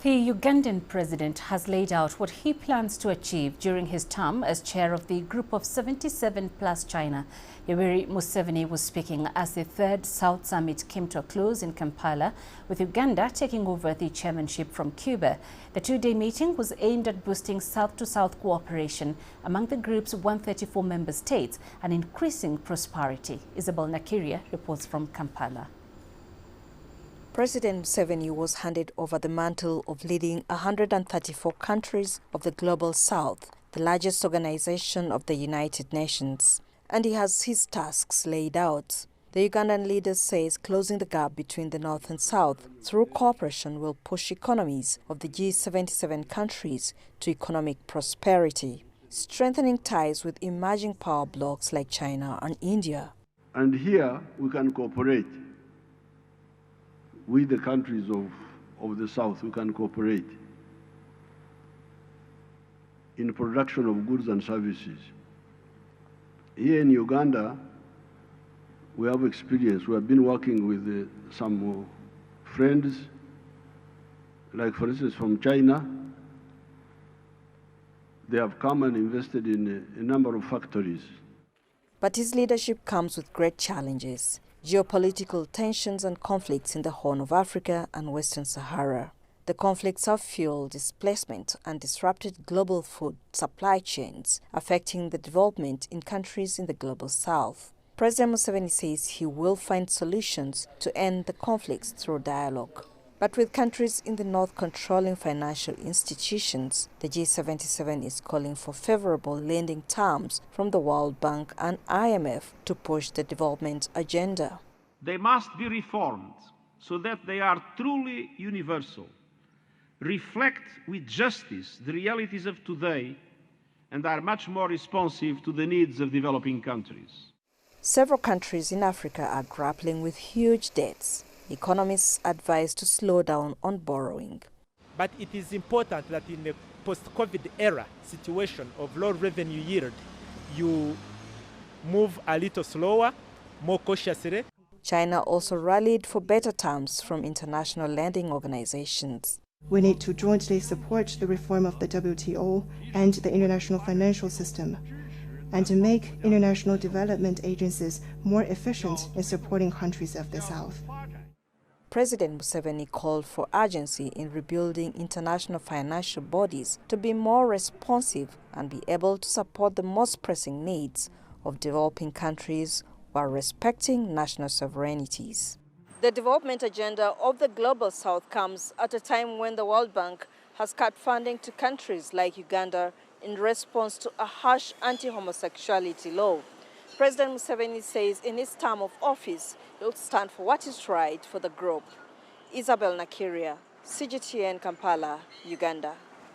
The Ugandan president has laid out what he plans to achieve during his term as chair of the Group of 77+China. Yoweri Museveni was speaking as the third South Summit came to a close in Kampala, with Uganda taking over the chairmanship from Cuba. The two-day meeting was aimed at boosting South-to-South cooperation among the group's 134 member states and increasing prosperity. Isabel Nakiria reports from Kampala. President Museveni was handed over the mantle of leading 134 countries of the Global South, the largest organization of the United Nations, and he has his tasks laid out. The Ugandan leader says closing the gap between the North and South through cooperation will push economies of the G77 countries to economic prosperity, strengthening ties with emerging power blocs like China and India. And here we can cooperate. With the countries of the South, we can cooperate in production of goods and services. Here in Uganda, we have experience. We have been working with some friends, like for instance from China. They have come and invested in a number of factories. But his leadership comes with great challenges: geopolitical tensions and conflicts in the Horn of Africa and Western Sahara. The conflicts have fueled displacement and disrupted global food supply chains, affecting the development in countries in the Global South. President Museveni says he will find solutions to end the conflicts through dialogue. But with countries in the North controlling financial institutions, the G77 is calling for favorable lending terms from the World Bank and IMF to push the development agenda. They must be reformed so that they are truly universal, reflect with justice the realities of today, and are much more responsive to the needs of developing countries. Several countries in Africa are grappling with huge debts. Economists advise to slow down on borrowing. But it is important that in a post-COVID era situation of low revenue yield, you move a little slower, more cautiously. China also rallied for better terms from international lending organizations. We need to jointly support the reform of the WTO and the international financial system, and to make international development agencies more efficient in supporting countries of the South. President Museveni called for urgency in rebuilding international financial bodies to be more responsive and be able to support the most pressing needs of developing countries while respecting national sovereignties. The development agenda of the Global South comes at a time when the World Bank has cut funding to countries like Uganda in response to a harsh anti-homosexuality law. President Museveni says in his term of office, he'll stand for what is right for the group. Isabel Nakiria, CGTN, Kampala, Uganda.